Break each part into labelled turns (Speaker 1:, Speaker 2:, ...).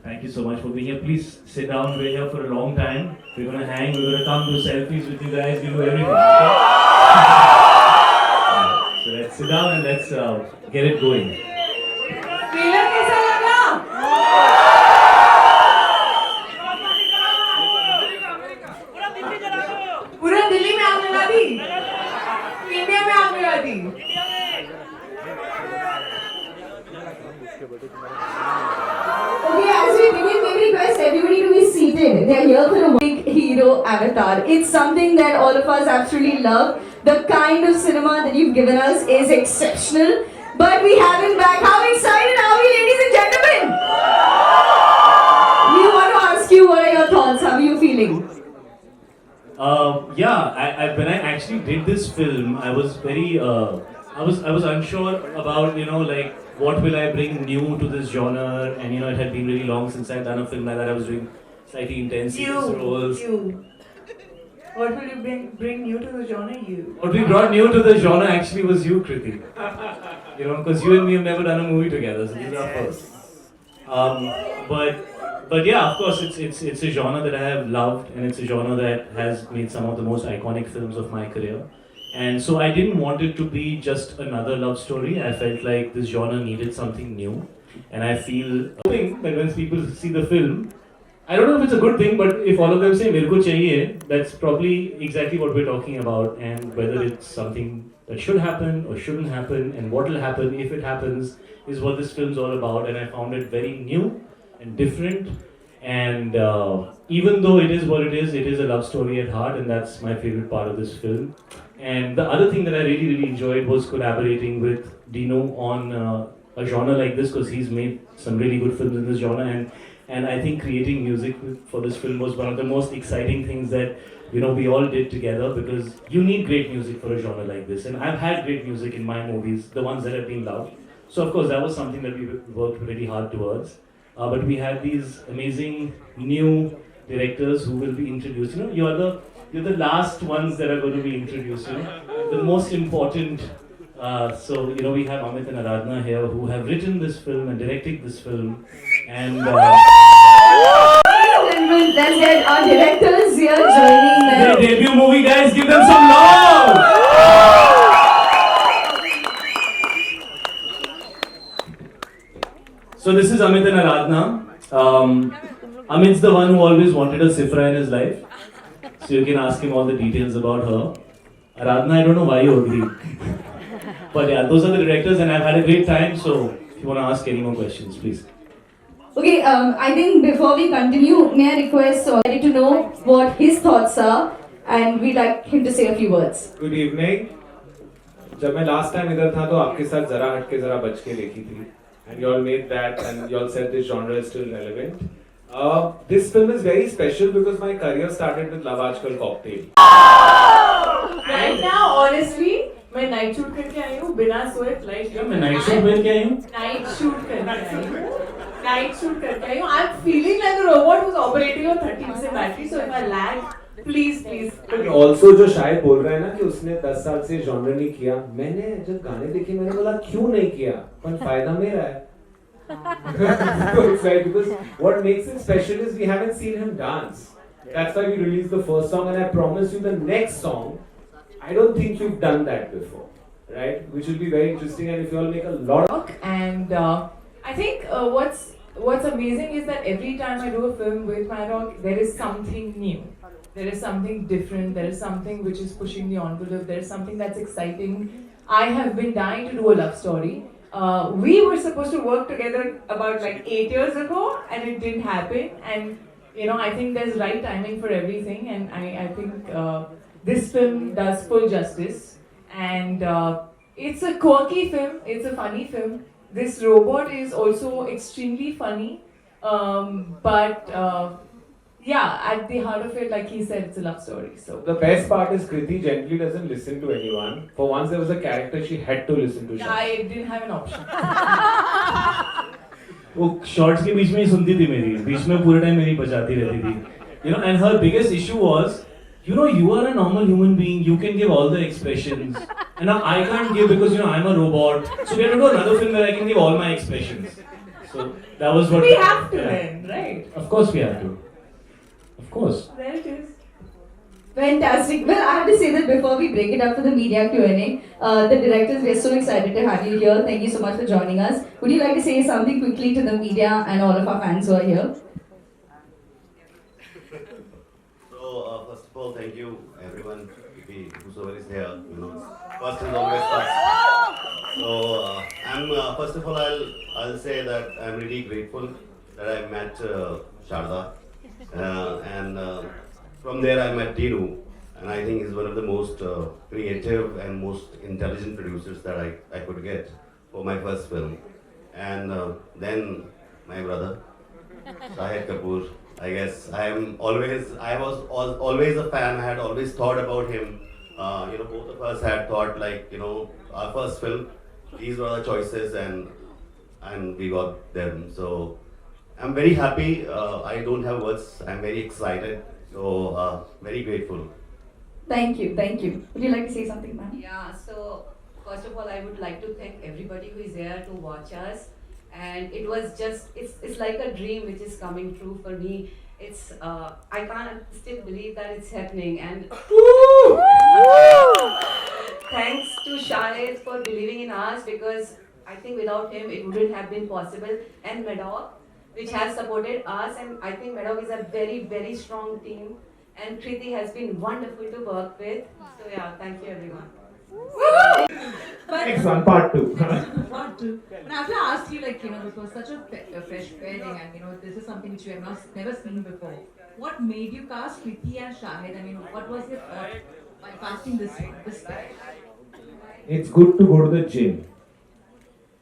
Speaker 1: Thank you so much for being here. Please sit down. We're here for a long time. We're gonna hang. We're gonna come do selfies with you guys. We'll do everything. Okay? So let's sit down and let's get it going.
Speaker 2: Trailer कैसा लगा? पूरा दिल्ली में आग लगा दी, India में आग लगा दी.
Speaker 3: Okay, as we begin, we request everybody to be seated. They are here for a big hero avatar. It's something that all of us absolutely love. The kind of cinema that you've given us is exceptional. But we have him back. How excited are we, ladies and gentlemen? We want to ask you, what are your thoughts? How are you feeling?
Speaker 1: Yeah, when I actually did this film, I was very, I was unsure about, like, what will I bring new to this genre, and it had been really long since I'd done a film like that. I was doing slightly intense roles.
Speaker 2: You. What will you bring new to the genre? You.
Speaker 1: What we brought new to the genre actually was you, Kriti. Because you and me have never done a movie together, so this is our first. But yeah, of course, it's a genre that I have loved, and it's a genre that has made some of the most iconic films of my career. And so I didn't want it to be just another love story. I felt like this genre needed something new, and I feel hoping that when people see the film, I don't know if it's a good thing, but if all of them say "Mere ko chahiye," that's probably exactly what we're talking about, and whether it's something that should happen or shouldn't happen, and what will happen if it happens, is what this film's all about. And I found it very new and different. And even though it is what it is a love story at heart, and that's my favorite part of this film. And the other thing that I really enjoyed was collaborating with Dino on a genre like this, because he's made some really good films in this genre, and I think creating music for this film was one of the most exciting things that we all did together, because you need great music for a genre like this, and I've had great music in my movies, the ones that have been loved. So of course that was something that we worked really hard towards. But we had these amazing new directors who will be introduced. You're the last ones that are going to be introduced. The most important. So we have Amit and Aradhana here, who have written this film and directed this film, and.
Speaker 3: Let's get our directors here joining them.
Speaker 1: Their debut movie, guys, give them some love! So this is Amit and Aradhana. Amit's the one who always wanted a Sifra in his life. So you can ask him all the details about her. Aradhana, I don't know why you agreed. But yeah, those are the directors, and I've had a great time. So if you want to ask any more questions, please.
Speaker 3: Okay, I think before we continue, may I request Saurabh to know what his thoughts are, and we'd like him to say a few words.
Speaker 4: Good evening. जब मैं last time इधर था तो आपके साथ जरा हटके जरा बच के देखी थी, and you all made that, and you all said this genre is still relevant. This film is very special because my career started with Love Aajkal Cocktail.
Speaker 2: Right now, honestly, मैं नाइट शूट करके आई हूँ बिना सोए flight.
Speaker 1: क्या मैं night shoot करके आई हूँ?
Speaker 2: Night shoot करके आई हूँ. नाइट शूट करके आई हूँ. I'm feeling like a robot who's operating on 30% battery. So if I lag, please.
Speaker 4: Also जो शाहिद बोल रहा है ना कि उसने 10 साल से genre नहीं किया, मैंने जब गाने देखे मैंने बोला क्यों नहीं किया, पर फायदा मेरा है. It's like, because what makes it special is we haven't seen him dance. That's why we released the first song, and I promise you the next song, I don't think you've done that before, right? Which will be very interesting, and if you all make a lot of...
Speaker 2: And I think what's amazing is that every time I do a film with Maddock, there is something new. There is something different. There is something which is pushing the envelope. There is something that's exciting. I have been dying to do a love story. We were supposed to work together about like 8 years ago, and it didn't happen. And I think there's right timing for everything, and I think this film does full justice. And it's a quirky film. It's a funny film. This robot is also extremely funny, but yeah, at the heart of it, like he said, it's a love story. So
Speaker 4: the best part is Kriti generally doesn't listen to anyone. For once there was a character she had to listen to.
Speaker 2: I didn't have an option.
Speaker 1: वो shorts के बीच में ही सुनती थी मेरी, बीच में पूरे time मेरी बजाती रहती थी. And her biggest issue was, you are a normal human being, you can give all the expressions, and now I can't give because I'm a robot. So we have to do another film where I can give all my expressions. So that was what
Speaker 2: we have to then, right?
Speaker 1: Of course we have to. Of course.
Speaker 2: There it is.
Speaker 3: Fantastic. Well, I have to say that before we break it up for the media Q&A, the directors, we're so excited to have you here. Thank you so much for joining us. Would you like to say something quickly to the media and all of our fans who are here?
Speaker 5: So, first of all, thank you, everyone, whosoever is here. First is always first. So, first of all, I'll say that I'm really grateful that I met Sharda, and from there I met Dinu, and I think he's one of the most creative and most intelligent producers that I could get for my first film. And then my brother, Shahid Kapoor. I guess I was always a fan. I had always thought about him. Both of us had thought our first film, these were the choices, and we got them. So I'm very happy. I don't have words. I'm very excited. So very grateful.
Speaker 3: Thank you. Thank you. Would you like to say something, ma'am?
Speaker 6: Yeah, so first of all, I would like to thank everybody who is here to watch us. And it was just, it's like a dream which is coming true for me. It's, I can't still believe that it's happening. And thanks to Shahid for believing in us, because I think without him it wouldn't have been possible. And Madog, which has supported us, and I think Madog is a very, very strong team. And Kriti has been wonderful to work with. So yeah, thank you everyone.
Speaker 4: Next one, part 2.
Speaker 7: Part 2. And I have to ask you, this was such a fresh pairing, and this is something which we have never seen before. What made you cast Kriti and Shahid? What was your thought by casting this pair?
Speaker 4: It's good to go to the gym.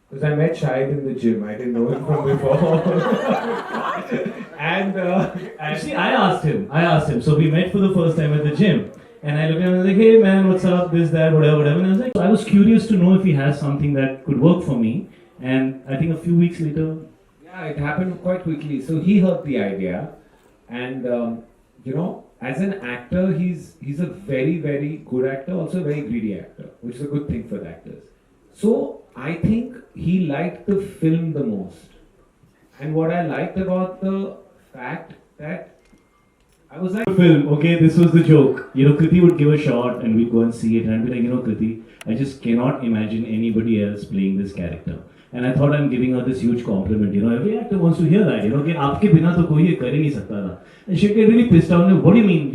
Speaker 4: Because I met Shahid in the gym. I didn't know him from before. and
Speaker 1: Actually, I asked him. So we met for the first time at the gym. And I looked at him and I was like, hey man, what's up, this, that, whatever. And I was curious to know if he has something that could work for me. And I think a few weeks later,
Speaker 4: yeah, it happened quite quickly. So he heard the idea. And, as an actor, he's a very, very good actor, also a very greedy actor, which is a good thing for the actors. So I think he liked the film the most. And what I liked about the fact that I was like,
Speaker 1: film, okay, this was the joke. Kriti would give a shot and we'd go and see it and I'd be like, Kriti, I just cannot imagine anybody else playing this character. And I thought I'm giving her this huge compliment. Every actor wants to hear that. कि आपके बिना तो कोई ये कर ही नहीं सकता था. And she get really pissed out. What do you mean?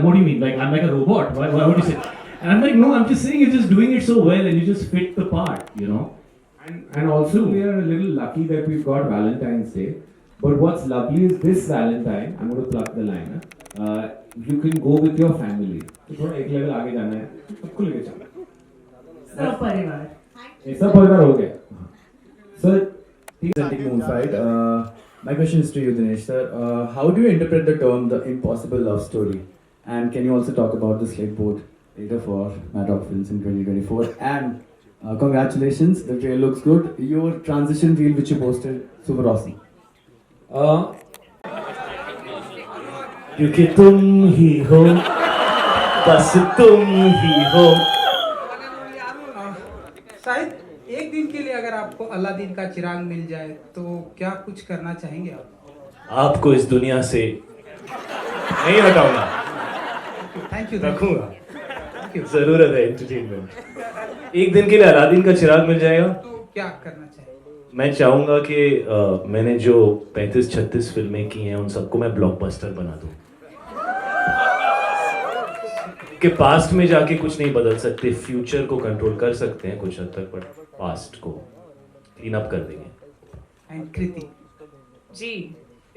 Speaker 1: What do you mean? Like I'm like a robot? Why would you say? And I'm like, no, I'm just saying you're just doing it so well and you just fit the part.
Speaker 4: And also we are a little lucky that we've got Valentine's Day. But what's lovely is this Valentine, I'm going to plug the line. You can go with your family. तो थोड़ा एक level आगे जाना है. सबको लेके चलो.
Speaker 7: सब परिवार.
Speaker 4: सब परिवार हो गया.
Speaker 8: Sir, presenting Moonside. My question is to you, Dinesh sir. How do you interpret the term the impossible love story? And can you also talk about the slate board later for Madog Films in 2024? And congratulations, the trailer looks good. Your transition reel which you posted, super awesome.
Speaker 1: क्योंकि तुम ही हो, बस तुम ही हो.
Speaker 9: शायद एक दिन के लिए अगर आपको अलादीन का चिराग मिल जाए तो क्या कुछ करना चाहेंगे आप?
Speaker 1: आपको इस दुनिया से नहीं हटाऊंगा.
Speaker 9: Thank you.
Speaker 1: रखूंगा. जरूरत है एंटरटेनमेंट. एक दिन के लिए अलादीन का चिराग मिल जाएगा
Speaker 9: तो क्या करना चाहेंगे?
Speaker 1: मैं चाहूंगा कि मैंने जो 35-36 फिल्में की हैं उन सबको मैं ब्लॉकबस्टर बना दूं. कि पास्ट में जाके कुछ नहीं बदल सकते, फ्यूचर को कंट्रोल कर सकते हैं कुछ हद तक, बट पास्ट को क्लीन अप कर देंगे.
Speaker 9: एंड कृति
Speaker 2: जी,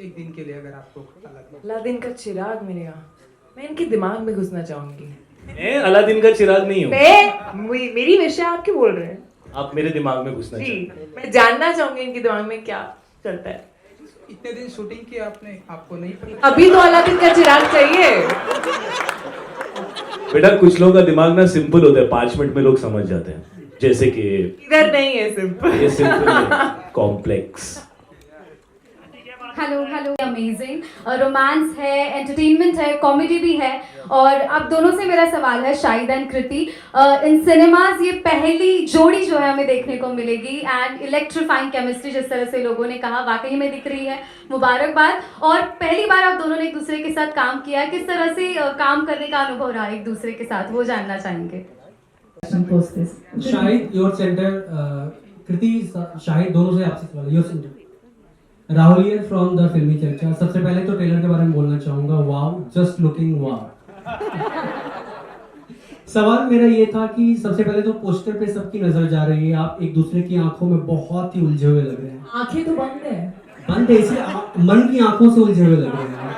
Speaker 9: एक दिन के लिए अगर आपको
Speaker 2: अलादीन का चिराग मिलेगा, मैं इनके दिमाग में घुसना चाहूंगी.
Speaker 1: मैं अलादीन का चिराग नहीं हूँ.
Speaker 2: मेरी विषय आप क्यों बोल रहे हैं?
Speaker 1: आप मेरे दिमाग में घुसना
Speaker 2: जी,
Speaker 1: चाहते हैं.
Speaker 2: मैं जानना चाहूंगी इनके दिमाग में क्या चलता है.
Speaker 9: इतने दिन शूटिंग की आपने, आपको नहीं पता?
Speaker 2: अभी तो अलादीन का चिराग चाहिए.
Speaker 1: बेटा कुछ लोगों का दिमाग ना सिंपल होता है, 5 मिनट में लोग समझ जाते हैं. जैसे कि
Speaker 2: इधर नहीं है सिंपल.
Speaker 1: ये सिंपल है, कॉम्प्लेक्स.
Speaker 3: हेलो अमेजिंग रोमांस है, एंटरटेनमेंट है, कॉमेडी भी है। और अब दोनों से मेरा सवाल है, Shahid and Kriti, in cinemas ये पहली जोड़ी जो है हमें देखने को मिलेगी एंड इलेक्ट्रीफाइंग केमिस्ट्री जिस तरह से लोगों ने कहा वाकई में दिख रही है, मुबारकबाद। और पहली बार आप दोनों ने एक दूसरे के साथ काम किया, किस तरह से काम करने का अनुभव रहा एक दूसरे के साथ, वो जानना चाहेंगे।
Speaker 10: शाहिद योर सेंटर, कृति शाहिद दोनों से आपसे सवाल, your centre. Rahul here from the फिल्मी चर्चा। सबसे पहले तो ट्रेलर के बारे में बोलना चाहूंगा, वाव, जस्ट लुकिंग वाव। सवाल मेरा ये था कि सबसे पहले तो पोस्टर पे सबकी नजर जा रही है, आप एक दूसरे की आंखों में बहुत ही उलझे हुए लग रहे हैं।
Speaker 7: आंखें तो बंद है,
Speaker 10: बंद है, इसलिए मन की आंखों से उलझे हुए लग रहे हैं।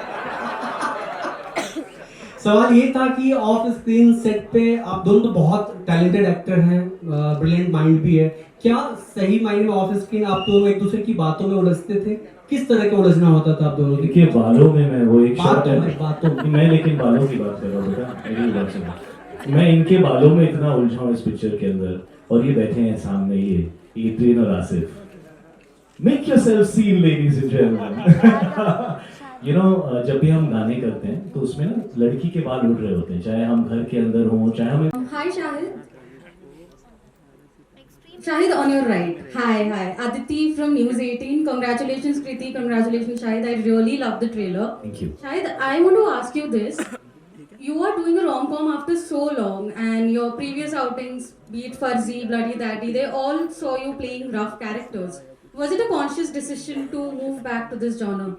Speaker 10: सवाल ये था कि ऑफ स्क्रीन सेट पे आप दोनों तो बहुत टैलेंटेड एक्टर हैं, ब्रिलियंट माइंड भी है, क्या सही माइंड में ऑफ स्क्रीन आप दोनों एक दूसरे की बातों में उलझते थे? किस तरह के उलझना होता था आप दोनों के?
Speaker 1: देखिए बालों में मैं वो एक शॉट है,
Speaker 10: बातों में
Speaker 1: मैं लेकिन बालों की बात कर रहा हूँ बेटा, मेरी बात सुनो। मैं इनके बालों में इतना उलझा हूँ इस पिक्चर के अंदर, और ये बैठे हैं सामने, ये प्रेम और Asif. Make yourself seen ladies and gentlemen. You know जब भी हम गाने करते हैं तो उसमें ना लड़की के बाल उड़ रहे होते हैं, चाहे हम घर के अंदर हों, चाहे हमें।
Speaker 3: हाय Shahid, on your right. Hi. Aditi from News 18. Congratulations, Kriti. Congratulations, Shahid. I really love the trailer.
Speaker 1: Thank you.
Speaker 3: Shahid, I want to ask you this. You are doing a rom-com after so long, and your previous outings, be it Farzi, Bloody Daddy, they all saw you playing rough characters. Was it a conscious decision to move back to this genre?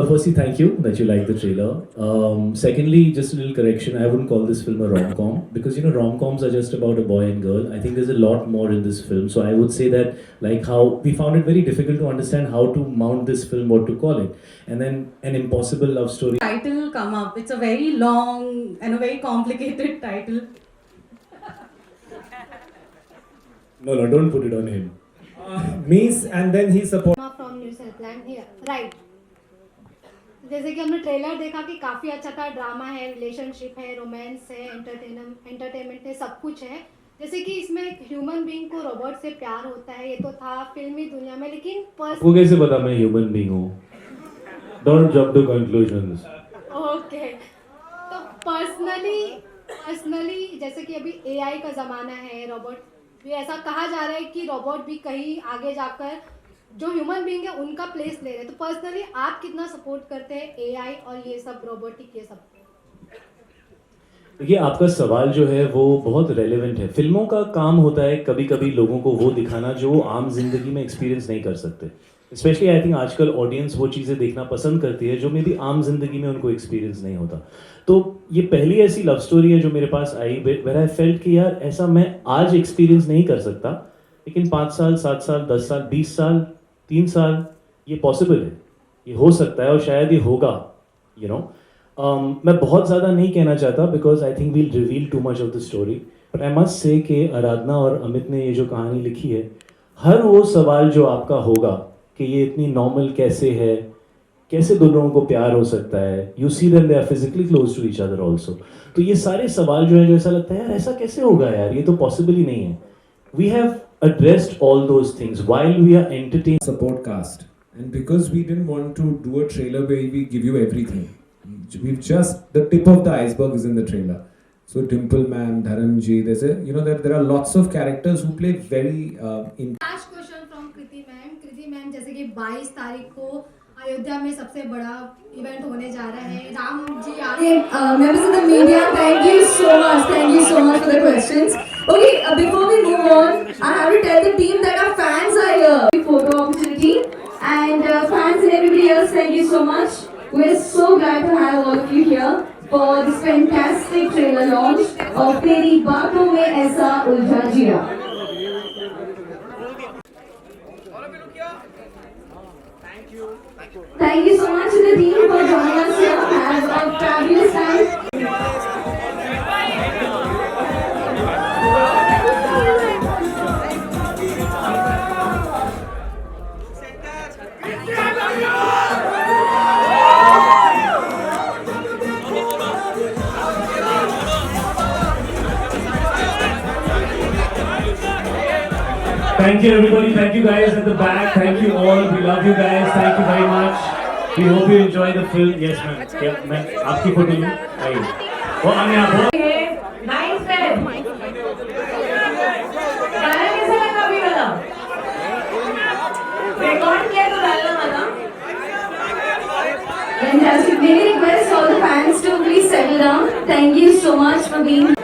Speaker 1: Firstly, thank you that you like the trailer. Secondly, just a little correction. I wouldn't call this film a rom-com because rom-coms are just about a boy and girl. I think there's a lot more in this film. So I would say that like how we found it very difficult to understand how to mount this film, what to call it, and then an impossible love story.
Speaker 3: Title come up. It's a very long and a very complicated title.
Speaker 1: No, don't put it on him.
Speaker 4: Means and then he support.
Speaker 11: From News Helpline here, right? जैसे कि हमने trailer देखा कि काफ़ी अच्छा था, drama है, relationship है, रोमांस है, एंटरटेनमेंट है, सब कुछ है। जैसे कि इसमें एक ह्यूमन बीइंग को रोबोट से प्यार होता है, ये तो था फिल्मी दुनिया में, लेकिन
Speaker 1: आपको कैसे पता मैं ह्यूमन बीइंग हूँ? Don't jump to conclusions.
Speaker 11: Okay, तो पर्सनली जैसे कि अभी एआई का ज़माना है, रोबोट भी ऐसा कहा जा रहा है कि रोबोट भी कहीं आगे जाकर जो ह्यूमन बीइंग है उनका प्लेस ले रहे हैं, तो पर्सनली आप कितना सपोर्ट करते हैं एआई और ये सब रोबोटिक ये सब?
Speaker 1: देखिए आपका सवाल जो है वो बहुत रेलेवेंट है। फिल्मों का काम होता है कभी कभी लोगों को वो दिखाना जो वो आम जिंदगी में एक्सपीरियंस नहीं कर सकते। स्पेशली आई थिंक आजकल ऑडियंस वो चीज़ें देखना पसंद करती है जो मे बी आम जिंदगी में उनको एक्सपीरियंस नहीं होता। तो ये पहली ऐसी लव स्टोरी है जो मेरे पास आई वेयर आई फेल्ट कि यार ऐसा मैं आज एक्सपीरियंस नहीं कर सकता, लेकिन 5 साल 7 साल 10 साल 20 साल 3 साल ये पॉसिबल है, ये हो सकता है और शायद ये होगा। मैं बहुत ज़्यादा नहीं कहना चाहता because I think we'll reveal too much of the story, but I must say कि आराधना और अमित ने ये जो कहानी लिखी है, हर वो सवाल जो आपका होगा कि ये इतनी नॉर्मल कैसे है, कैसे दो लोगों को प्यार हो सकता है, you see them they are physically close to each other also, तो ये सारे सवाल जो है जो ऐसा लगता है यार ऐसा कैसे होगा यार, ये तो पॉसिबल ही नहीं है। We have addressed all those things while we are entertaining
Speaker 4: Support cast, and because we didn't want to do a trailer where we give you everything, we've just the tip of the iceberg is in the trailer. So Dimple ma'am, Dharamji, there's a there are lots of characters who play very
Speaker 11: last question from Kriti ma'am. Kriti ma'am, जैसे कि 22 तारीख को अयोध्या में सबसे बड़ा event होने जा रहा है, राम जी आ रहे हैं।
Speaker 3: Members of the media, thank you so much for the questions. Okay, before we move on, I have to tell the team that our fans are here. Photo opportunity, and fans and everybody else, thank you so much. We're so glad to have all of you here for this fantastic trailer launch of TERI BAATON में AISA UJHA JIYA. Thank you so much to the team for joining us here. Have a fabulous time.
Speaker 1: Thank you everybody. Thank you guys at the back. Thank you all. We love you guys. Thank you very much. We hope you enjoy the film. Yes, ma'am. Yeah, मैं आपकी photo लूँ. आइए. वो अन्य आप.
Speaker 2: 9th Feb. गाना कैसा लगा अभी वाला? रिकॉर्ड किया तो डालना वाला.
Speaker 3: Fantastic. May we request all the fans to please settle down. Thank you so much for being